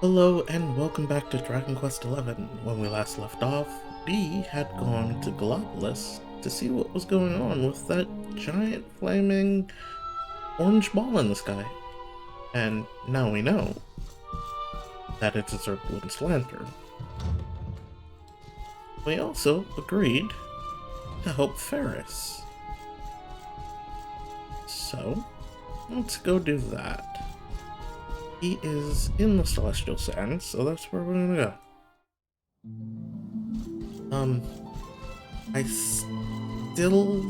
Hello and welcome back to Dragon Quest XI. When we last left off, we had gone to Gallopolis to see what was going on with that giant flaming orange ball in the sky. And now we know that it's a Zergling's lantern. We also agreed to help Ferris. So, let's go do that. He is in the Celestial Sands, so that's where we're gonna go. I still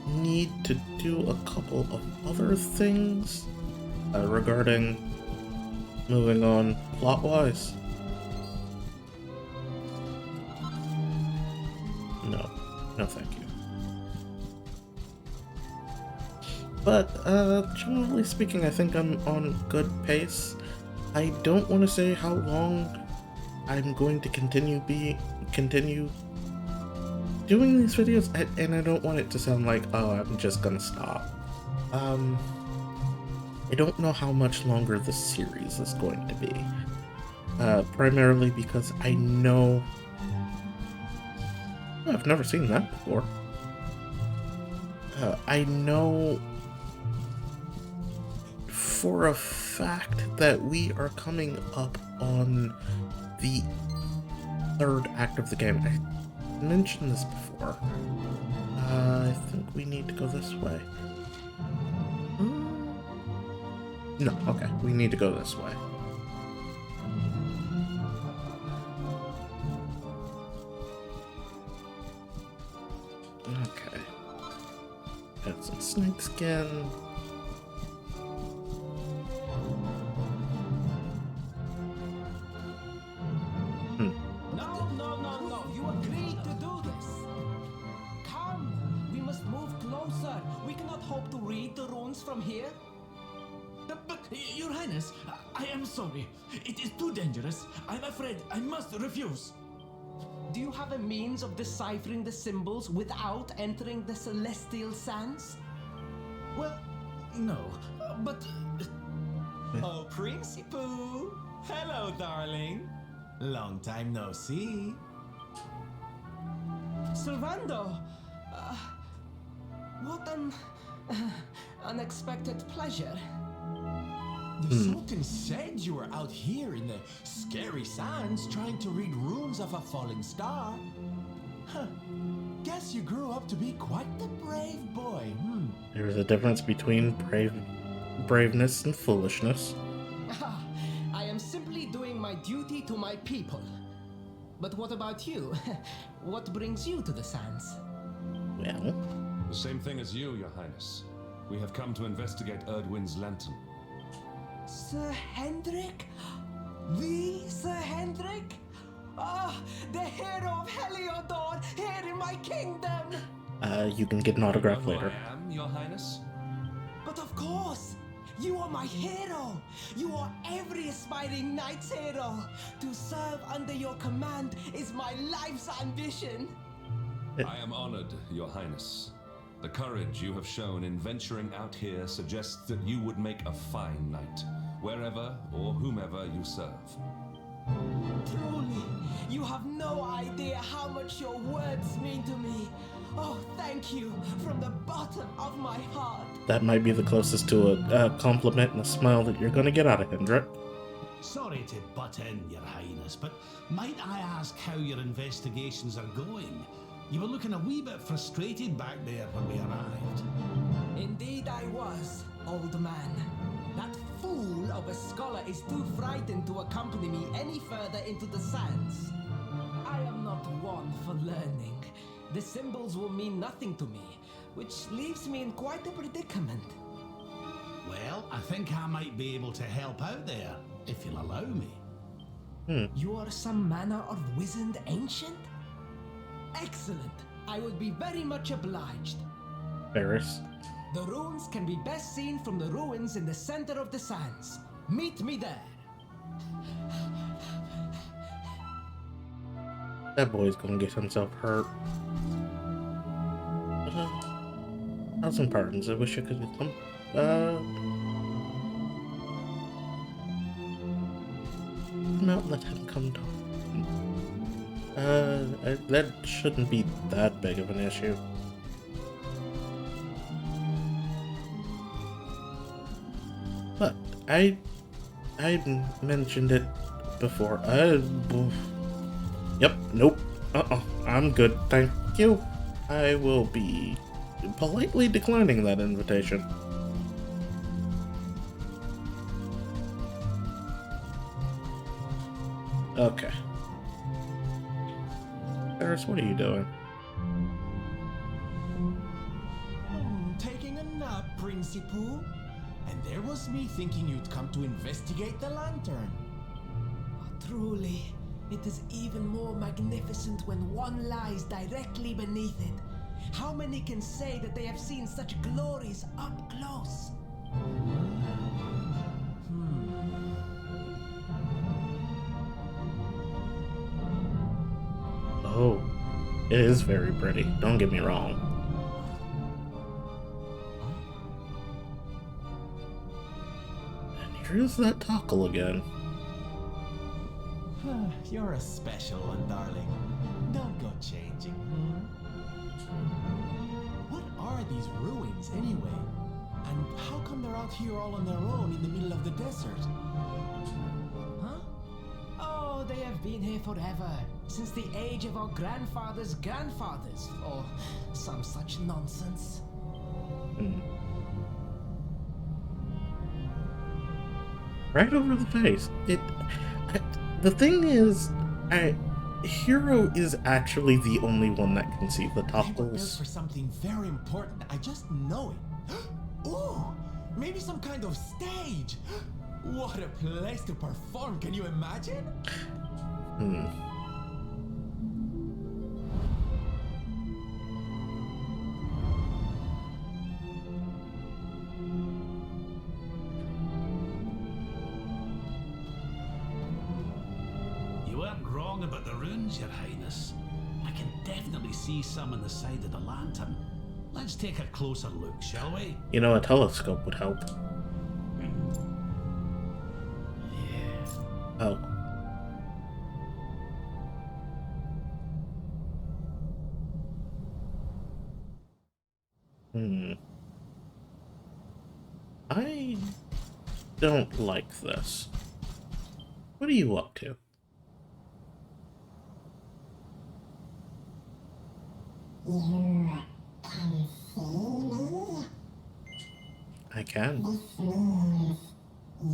need to do a couple of other things regarding moving on plot-wise. No thank you. But, generally speaking, I think I'm on good pace. I don't want to say how long I'm going to continue doing these videos, and I don't want it to sound like, oh, I'm just gonna stop. I don't know how much longer the series is going to be. Primarily because I know... Oh, I've never seen that before. I know for a fact that we are coming up on the third act of the game. I mentioned this before. I think we need to go this way. No, okay, we need to go this way. Okay. Got some snake skin. No, you agreed to do this. Come, we must move closer. We cannot hope to read the runes from here. But, Your Highness, I am sorry. It is too dangerous. I'm afraid I must refuse. Do you have a means of deciphering the symbols without entering the celestial sands? Well, no, but... Oh, Principal! Hello, darling! Long time no see. Sylvando! What an unexpected pleasure. The Sultan said you were out here in the scary sands trying to read runes of a falling star. Huh. Guess you grew up to be quite the brave boy, There's a difference between braveness and foolishness. I am simply doing my duty to my people. But what about you? What brings you to the sands? Well, The same thing as you, Your Highness. We have come to investigate Erdwin's lantern. Sir Hendrik? The Sir Hendrik? Ah, the hero of Heliodor here in my kingdom! you can get an autograph Who later. I am, Your Highness? But of course, you are my hero! You are every aspiring knight's hero! To serve under your command is my life's ambition! I am honored, Your Highness. The courage you have shown in venturing out here suggests that you would make a fine knight, wherever or whomever you serve. Truly, you have no idea how much your words mean to me. Oh, thank you from the bottom of my heart. That might be the closest to a compliment and a smile that you're gonna get out of Hendrik. Sorry to butt in, Your Highness, but might I ask how your investigations are going? You were looking a wee bit frustrated back there when we arrived. Indeed I was, old man. That fool of a scholar is too frightened to accompany me any further into the sands. I am not one for learning. The symbols will mean nothing to me, which leaves me in quite a predicament. Well, I think I might be able to help out there, if you'll allow me. You are some manner of wizened ancient? Excellent. I would be very much obliged. Ferris. The runes can be best seen from the ruins in the center of the sands. Meet me there. That boy's gonna get himself hurt. 1,000 pardons. I wish I could get them. out, let him come talk. That shouldn't be that big of an issue. But I mentioned it before. Yep, nope. I'm good, thank you. I will be politely declining that invitation. Okay. Paris, what are you doing? Taking a nap, Principal. And there was me thinking you'd come to investigate the lantern. Truly, it is even more magnificent when one lies directly beneath it. How many can say that they have seen such glories up close? Oh, it is very pretty, don't get me wrong. And here's that tackle again. You're a special one, darling. Don't go changing. What are these ruins, anyway? And how come they're out here all on their own in the middle of the desert? Huh? Oh, they have been here forever. Since the age of our grandfathers' grandfathers. Or some such nonsense. Right over the face. The thing is, Hero is actually the only one that can see the They were built topples. for something very important. I just know it. Ooh, maybe some kind of stage. What a place to perform. Can you imagine? You weren't wrong about the runes, Your Highness. I can definitely see some on the side of the lantern. Let's take a closer look, shall we? You know, a telescope would help. Oh. I don't like this. What are you up to? You can see me? I can. This means you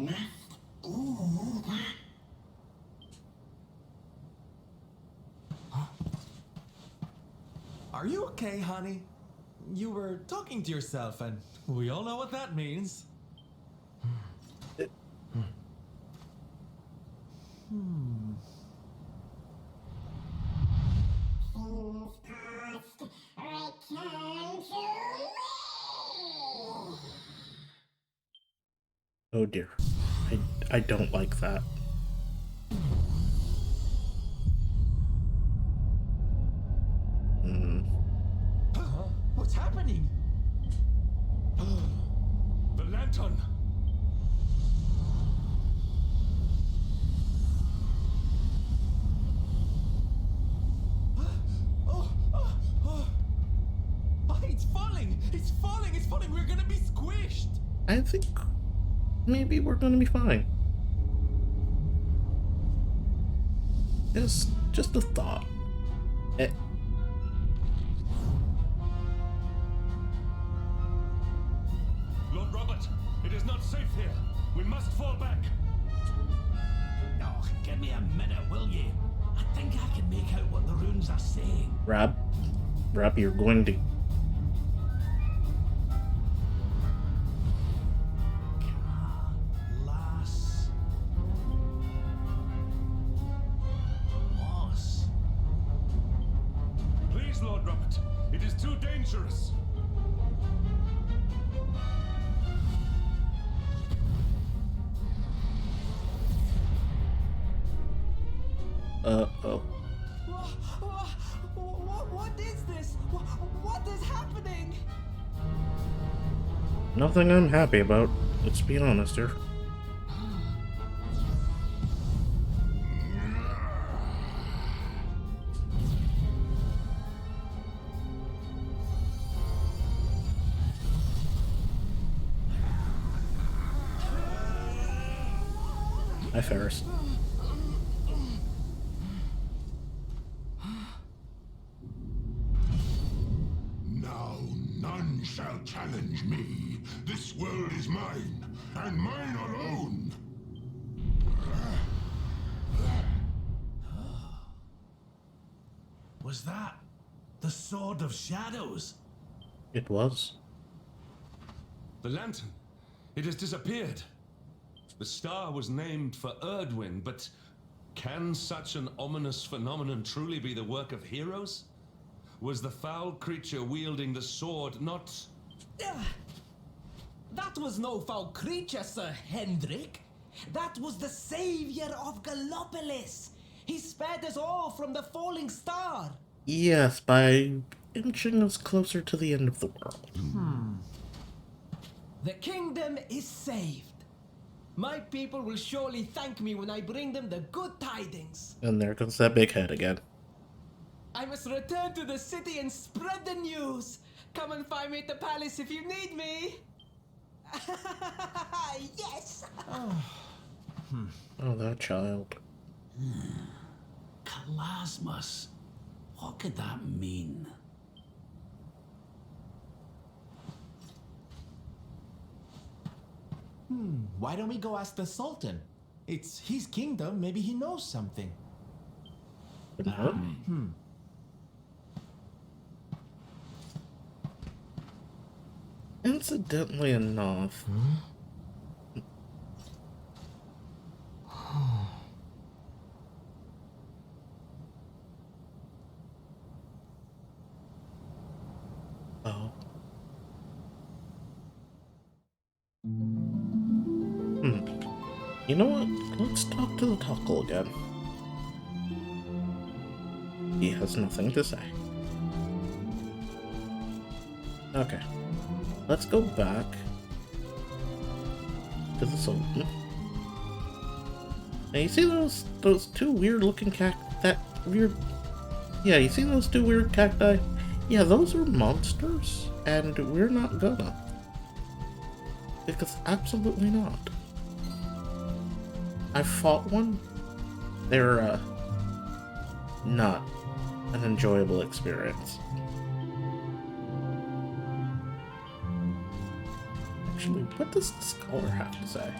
must be that. Are you okay, honey? You were talking to yourself, and we all know what that means. Things past, return to me. Oh dear. I don't like that. What's happening? The lantern! It's falling! It's falling! It's falling! We're gonna be squished! I think maybe we're gonna be fine. Just a thought. Lord Robert, it is not safe here. We must fall back. Oh, give me a minute, will you? I think I can make out what the runes are saying. Rob, you're going to... Las... Moss. Please, Lord Robert, it is too dangerous. Uh-oh. What is this? What is happening? Nothing I'm happy about. Let's be honest here. Hi, Ferris. Now none shall challenge me. This world is mine, and mine alone. Was that the Sword of Shadows? It was. The lantern. It has disappeared. The star was named for Erdwin, but can such an ominous phenomenon truly be the work of heroes? Was the foul creature wielding the sword not... That was no foul creature, Sir Hendrik. That was the savior of Gallopolis. He spared us all from the falling star. Yes, by inching us closer to the end of the world. The kingdom is saved. My people will surely thank me when I bring them the good tidings. And there goes that big head again. I must return to the city and spread the news. Come and find me at the palace if you need me. Yes! Oh, that child. Kalasmus. What could that mean? Why don't we go ask the Sultan? It's his kingdom, maybe he knows something. No? Incidentally enough, oh. You know what? Let's talk to the Tockle again. He has nothing to say. Okay. Let's go back to the Sultan. Now you see those two weird looking Yeah, you see those two weird cacti? Yeah, those are monsters, and we're not gonna. Because absolutely not. I fought one. They're not an enjoyable experience. Actually, what does the scholar have to say?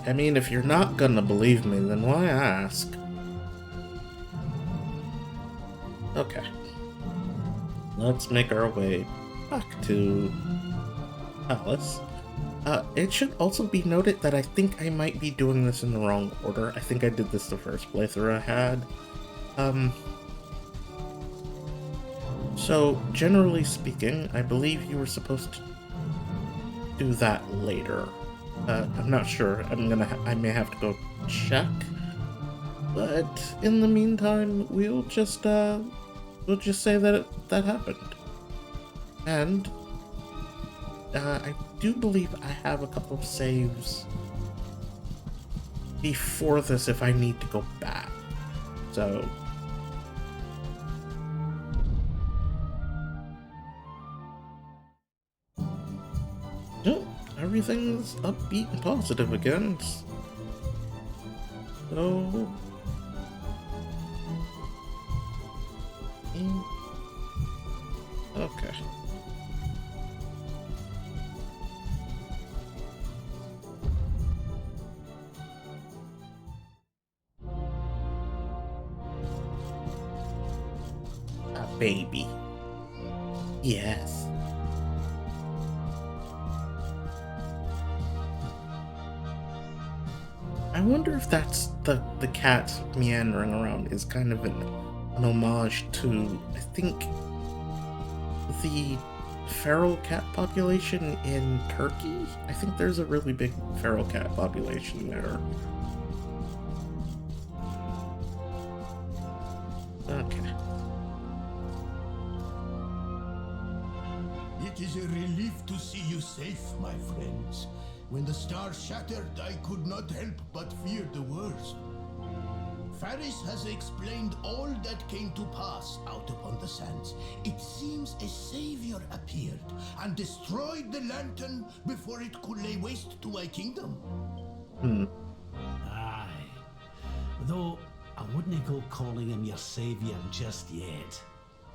I mean, if you're not gonna believe me, then why ask? Okay. Let's make our way back to Palace. It should also be noted that I think I might be doing this in the wrong order. I think I did this the first playthrough I had. So, generally speaking, I believe you were supposed to do that later. I'm not sure. I may have to go check. But in the meantime, we'll just say that that happened. And I do believe I have a couple of saves before this if I need to go back. So everything's upbeat and positive again. So okay. A baby. Yes. I wonder if that's the cat meandering around is kind of an homage to, I think, the feral cat population in Turkey. I think there's a really big feral cat population there. Okay. It is a relief to see you safe, my friends. When the star shattered, I could not help but fear the worst. Faris has explained all that came to pass out upon the sands. It seems a savior appeared and destroyed the lantern before it could lay waste to my kingdom. Aye. Though, I wouldn't go calling him your savior just yet.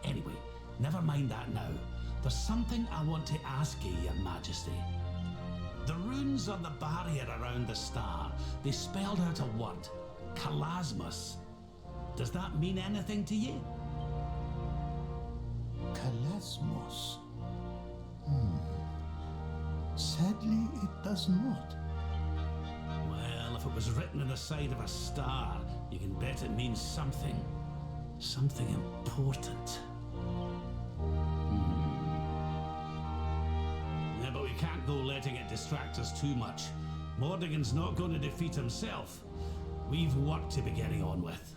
Anyway, never mind that now. There's something I want to ask you, Your Majesty. The runes on the barrier around the star, they spelled out a word. Kalasmus. Does that mean anything to you? Kalasmos. Sadly, it does not. Well, if it was written on the side of a star, you can bet it means something. Something important. Yeah, but we can't go letting it distract us too much. Mordegon's not going to defeat himself. We've work to be getting on with.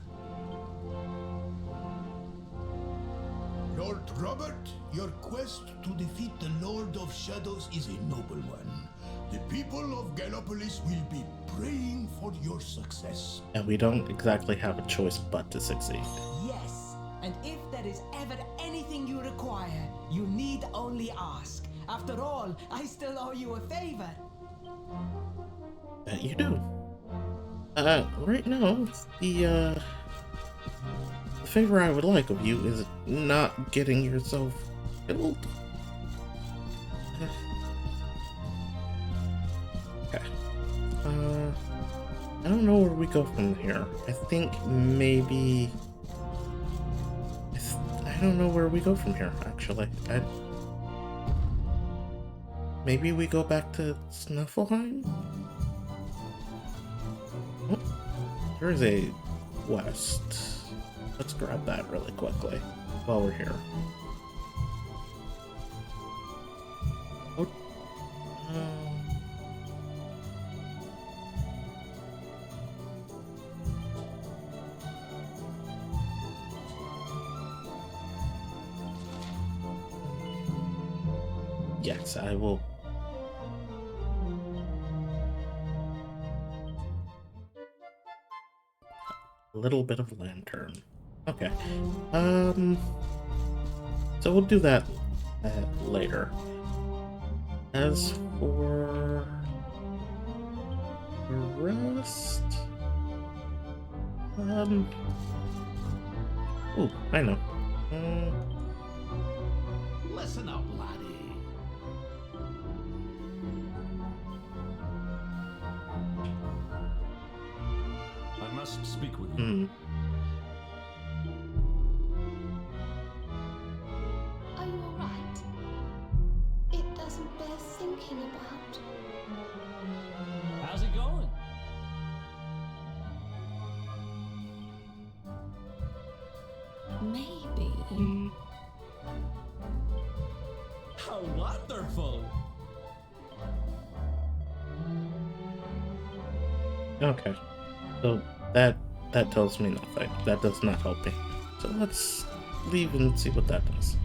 Lord Robert, your quest to defeat the Lord of Shadows is a noble one. The people of Gallopolis will be praying for your success. And we don't exactly have a choice but to succeed. Yes, and if there is ever anything you require, you need only ask. After all, I still owe you a favor. That you do. Right now, the favor I would like of you is not getting yourself killed. Okay. I don't know where we go from here. I think maybe... I don't know where we go from here, actually. Maybe we go back to Snuffelheim? Oh, there's a quest. Let's grab that really quickly while we're here. Oh, yes, I will. A little bit of lantern. Okay. So we'll do that later. As for the rest, oh, I know. Listen up, laddie. I must speak with you. Are you alright? It doesn't bear thinking about. How's it going? Maybe. How wonderful! Okay. So that tells me nothing. That does not help me. So let's leave and see what that does.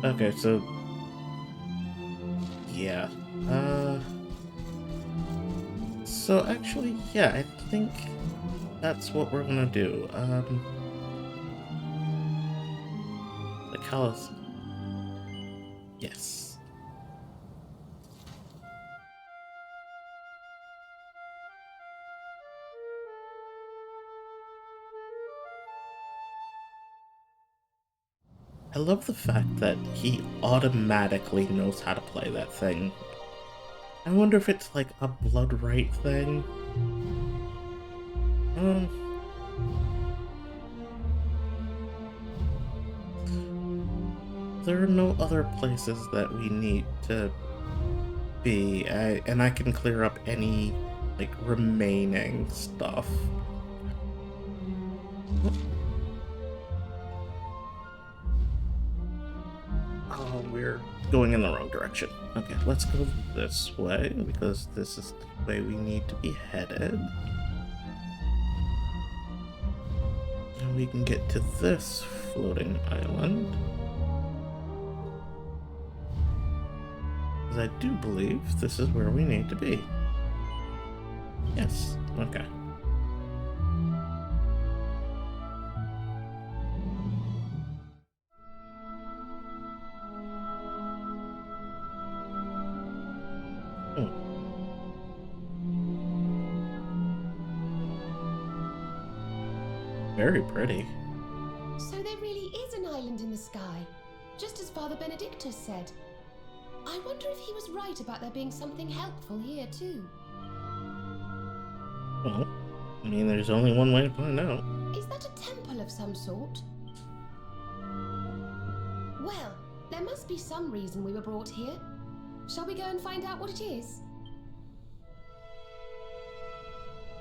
Okay, so yeah. So actually, yeah, I think that's what we're gonna do. The Callus. Yes. I love the fact that he automatically knows how to play that thing. I wonder if it's like a blood right thing. There are no other places that we need to be, and I can clear up any like remaining stuff. Oh, we're going in the wrong direction. Okay, let's go this way, because this is the way we need to be headed. And we can get to this floating island. because I do believe this is where we need to be. Yes, okay. Very pretty. So there really is an island in the sky, just as Father Benedictus said. I wonder if he was right about there being something helpful here too. Well, I mean, there's only one way to find out. Is that a temple of some sort? Well, there must be some reason we were brought here. Shall we go and find out what it is?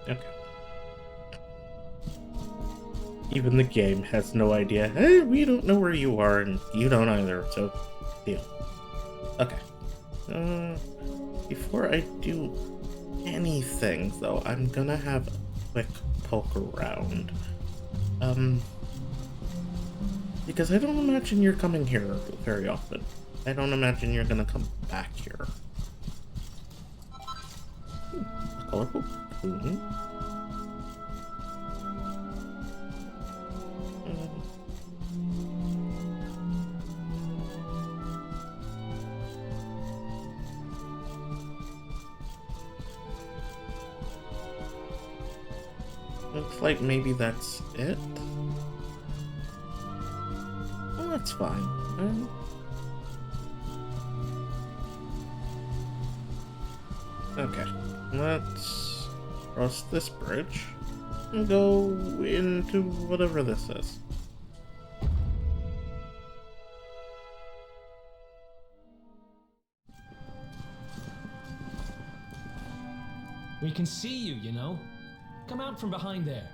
Okay. Even the game has no idea. Hey, we don't know where you are, and you don't either, so deal. Okay. Before I do anything, though, I'm gonna have a quick poke around. Because I don't imagine you're coming here very often. I don't imagine you're gonna come back here. A colorful balloon. Looks like maybe that's it. Well, that's fine. Okay, let's cross this bridge and go into whatever this is. We can see you, you know. Come out from behind there.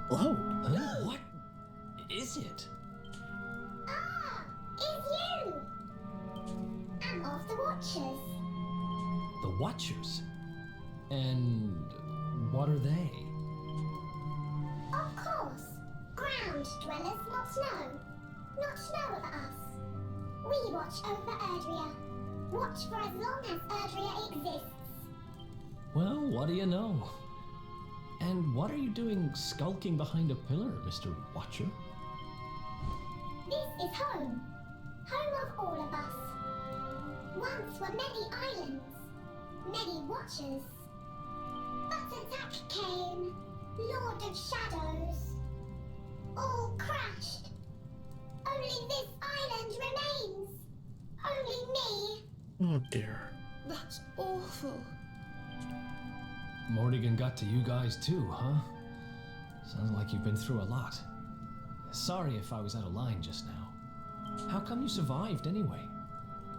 Hello. Huh? What is it? Ah, it's you! I'm of the Watchers. The Watchers? And what are they? Of course. Ground dwellers not know of us. We watch over Erdrea. Watch for as long as Erdrea exists. Well, what do you know? And what are you doing skulking behind a pillar, Mr. Watcher? This is home. Home of all of us. Once were many islands, many watchers. But attack came, Lord of Shadows. All crashed. Only this island remains. Only me. Oh dear. That's awful. Mordegon got to you guys too, huh? Sounds like you've been through a lot. Sorry if I was out of line just now. How come you survived anyway?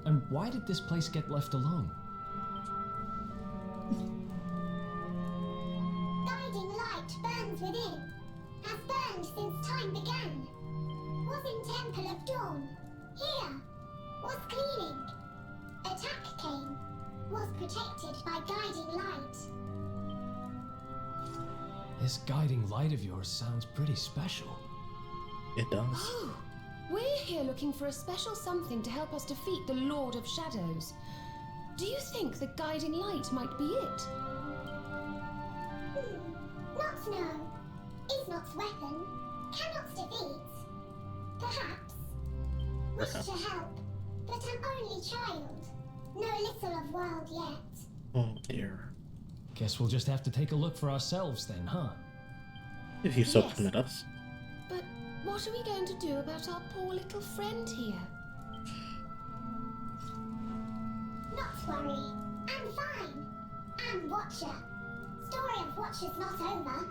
And why did this place get left alone? Guiding light burns within. Has burned since time began. Was in Temple of Dawn. Here. Was cleaning. Attack came. Was protected by guiding light. This guiding light of yours sounds pretty special. It does. Oh, we're here looking for a special something to help us defeat the Lord of Shadows. Do you think the guiding light might be it? Not know. Is not weapon. Cannot defeat. Perhaps. Wish to help, but an only child. Know little of world yet. Oh dear. Guess we'll just have to take a look for ourselves then, huh? If you so Yes. permit us. But what are we going to do about our poor little friend here? Not worry. I'm fine. I'm Watcher. Story of Watchers not over.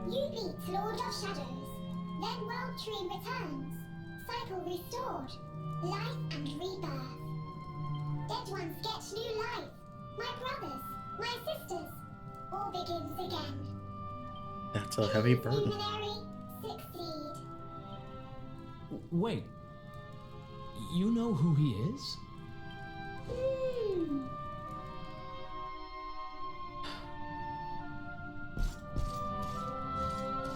You beat Lord of Shadows. Then World Tree returns. Cycle restored. Life and rebirth. Dead ones get new life. My brothers, my sisters. All begins again. That's a heavy burden. Luminary, succeed. Wait. You know who he is?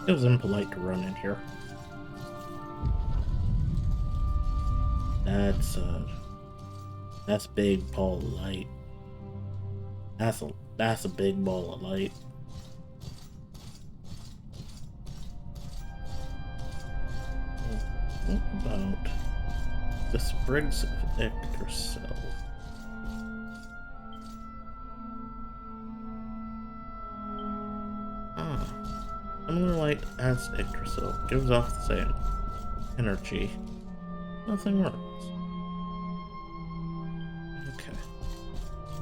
It was impolite to run in here. That's big ball of light. That's a big ball of light. What about the sprigs of Yggdrasil? Similar light as Yggdrasil, gives off the same energy. Nothing works. Okay.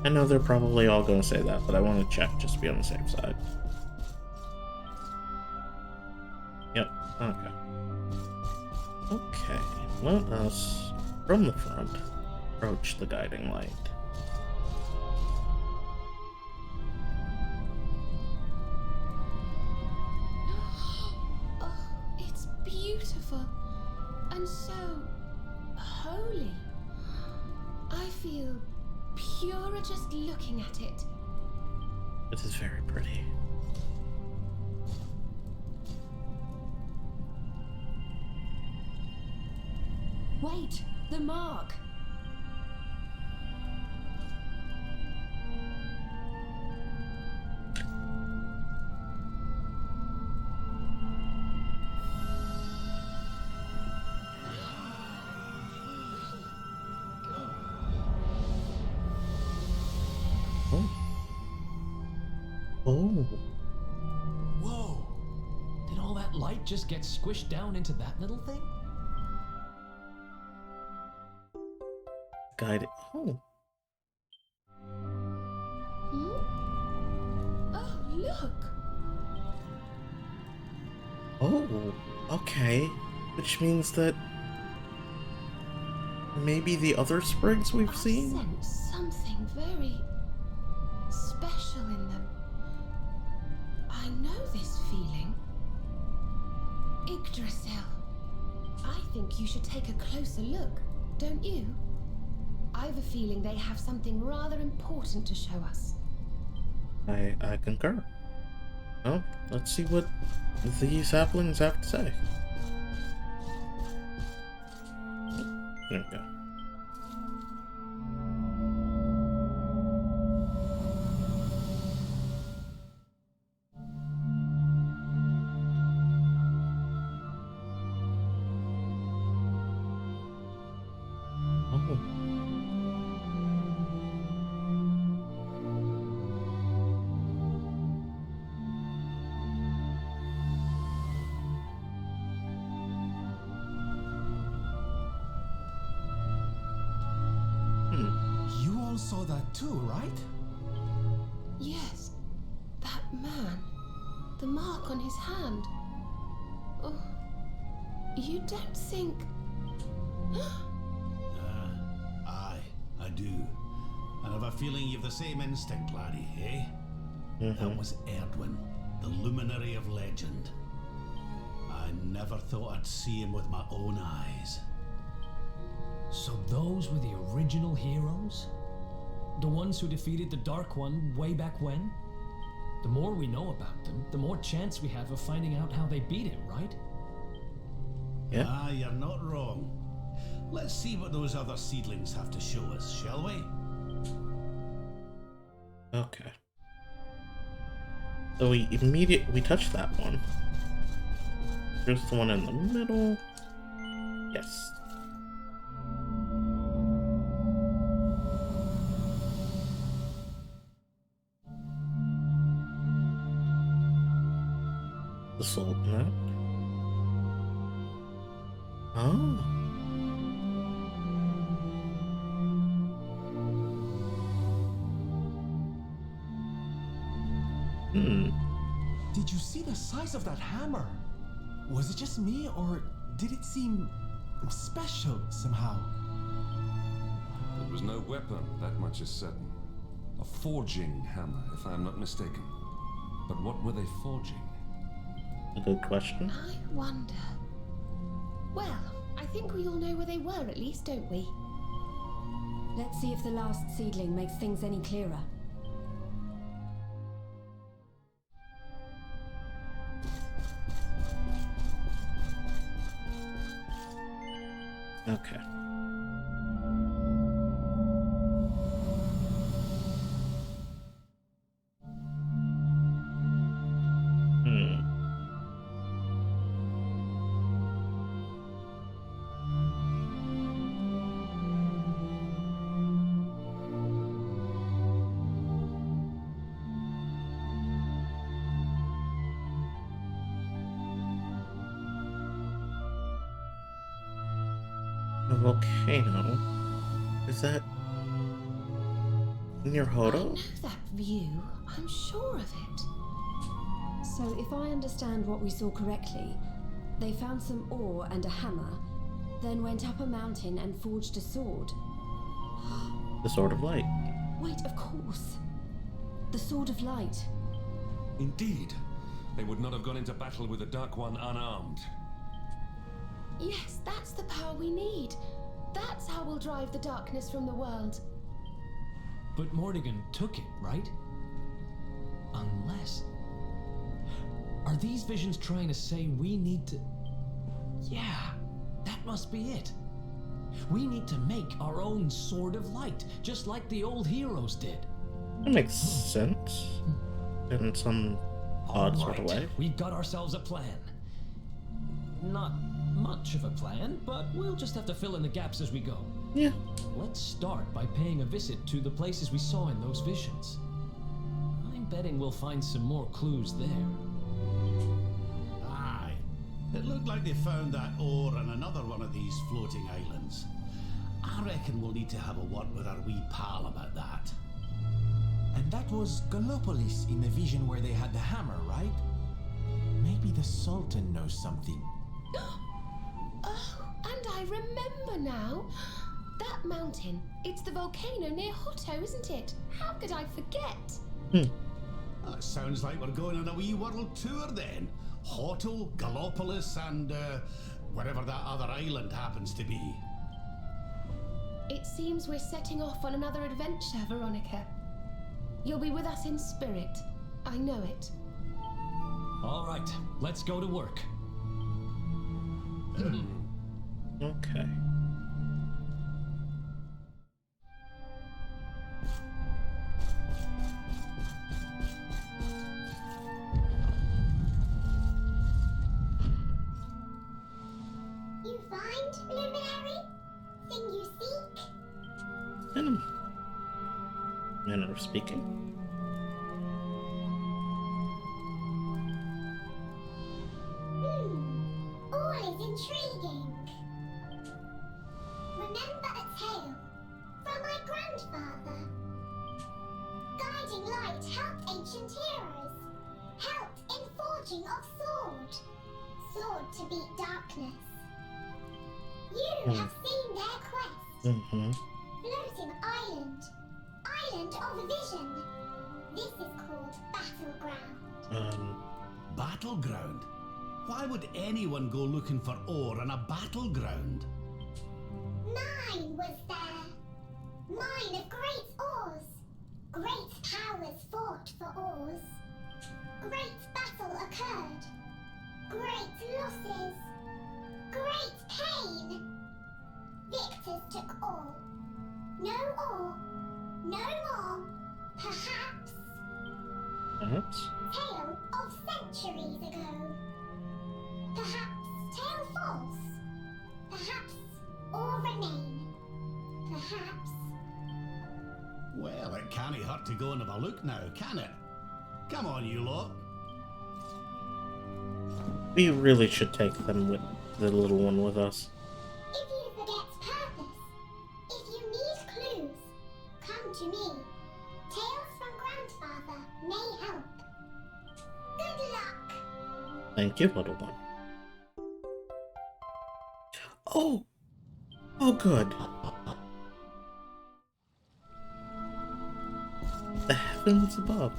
I know they're probably all going to say that, but I want to check just to be on the safe side. Yep, okay. Okay, let us, from the front, approach the guiding light. Oh, it's beautiful and so holy. I feel purer just looking at it. It is very pretty. Wait, the mark. Oh. Whoa! Did all that light just get squished down into that little thing? Guide it. Oh. Oh, look. Oh, okay. Which means that maybe the other sprigs we've seen? I sense something very special in them. I know this feeling. Yggdrasil. I think you should take a closer look, don't you? I've a feeling they have something rather important to show us. I concur. Well, let's see what these saplings have to say. There we go. Saw that too, right? Yes, that man. The mark on his hand. Oh, you don't think... Aye, I do. I have a feeling you've the same instinct, laddie, eh? That was Erdwin, the Luminary of legend. I never thought I'd see him with my own eyes. So those were the original heroes? The ones who defeated the Dark One way back when? The more we know about them, the more chance we have of finding out how they beat him, right? Yeah. Ah, you're not wrong. Let's see what those other seedlings have to show us, shall we? Okay. So we touched that one. Here's the one in the middle. Yes. The salt map. Oh. Did you see the size of that hammer? Was it just me, or did it seem special somehow? It was no weapon, that much is certain. A forging hammer, if I am not mistaken. But what were they forging? A good question. I wonder. Well, I think we all know where they were at least, don't we? Let's see if the last seedling makes things any clearer. Okay. A volcano? Is that near I Hodo? know that view. I'm sure of it. So, if I understand what we saw correctly, they found some ore and a hammer, then went up a mountain and forged a sword. The Sword of Light. Wait, of course. The Sword of Light. Indeed. They would not have gone into battle with the Dark One unarmed. Yes, that's the power we need. That's how we'll drive the darkness from the world. But Mordegon took it, right? Unless... Are these visions trying to say we need to... Yeah, that must be it. We need to make our own Sword of Light, just like the old heroes did. That makes sense. In some odd sort of way. We've got ourselves a plan. Not much of a plan, but we'll just have to fill in the gaps as we go. Yeah. Let's start by paying a visit to the places we saw in those visions. I'm betting we'll find some more clues there. Aye. It looked like they found that ore on another one of these floating islands. I reckon we'll need to have a word with our wee pal about that. And that was Gallopolis in the vision where they had the hammer, right? Maybe the Sultan knows something. Oh, and I remember now. That mountain. It's the volcano near Hoto, isn't it? How could I forget? Sounds like we're going on a wee world tour then. Hoto, Gallopolis, and wherever that other island happens to be. It seems we're setting off on another adventure, Veronica. You'll be with us in spirit. I know it. All right, let's go to work. Okay. You find, Luminary? Thing you seek? In a manner of speaking. All is intriguing. Remember a tale from my grandfather. Guiding light helped ancient heroes. Helped in forging of sword. Sword to beat darkness. You have seen their quest. Floating island. Island of vision. This is called Battleground. Battleground? Why would anyone go looking for ore on a battleground? Mine was there. Mine of great ores. Great powers fought for ores. Great battle occurred. Great losses. Great pain. Victors took all. No ore. No more. Perhaps. Perhaps. Tale of centuries ago. Perhaps tale false. Perhaps or remain. Perhaps. Well, it can't hurt to go and have a look now, can it? Come on, you lot. We really should take them with the little one with us. If you forget purpose, if you need clues, come to me. Tales from Grandfather may help. Good luck. Thank you, little one. Oh! Oh, good. The heavens above.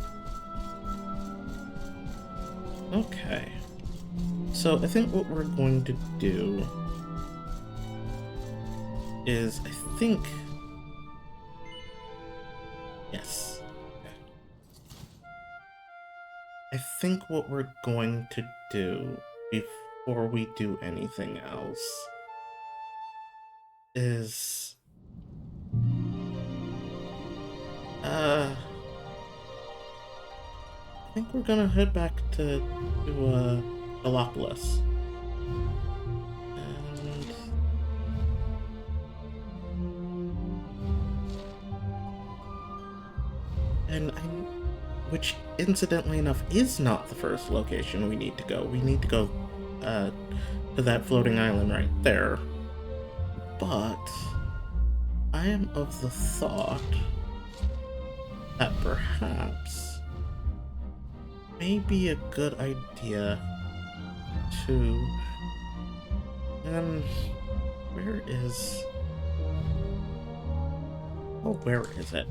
Okay. So, I think what we're going to do is, Yes. I think what we're going to do before we do anything else is I think we're gonna head back to Gallopolis. Which, incidentally enough, is not the first location we need to go. We need to go to that floating island right there. but I am of the thought that perhaps maybe a good idea to where is it?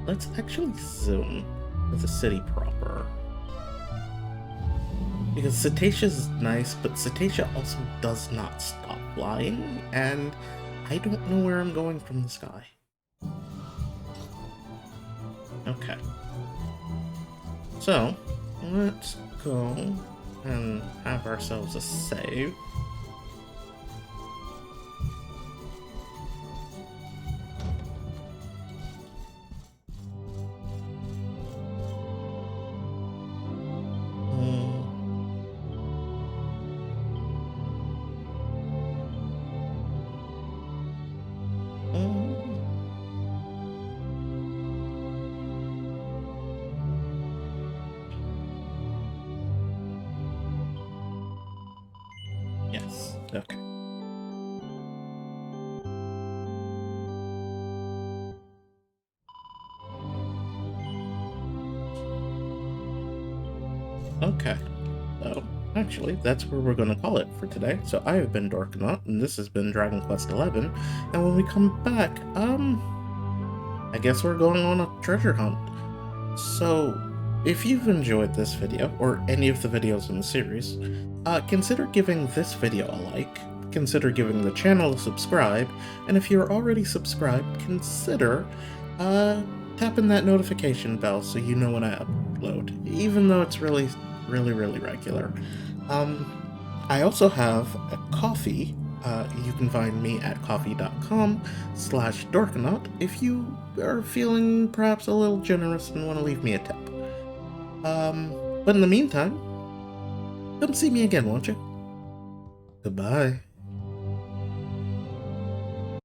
Let's actually zoom to the city proper. Because Cetatia's nice, but Cetatia also does not stop flying, and I don't know where I'm going from the sky. Okay. So, let's go and have ourselves a save. Yes, okay. Okay, so actually that's where we're going to call it for today. So I have been Dorkanaut, and this has been Dragon Quest XI, and when we come back, I guess we're going on a treasure hunt. So if you've enjoyed this video, or any of the videos in the series, consider giving this video a like, consider giving the channel a subscribe, and if you're already subscribed, consider tapping that notification bell so you know when I upload, even though it's really regular. I also have a coffee. You can find me at coffee.com/Dorkanaut if you are feeling perhaps a little generous and want to leave me a tip. But in the meantime, come see me again, won't you? Goodbye.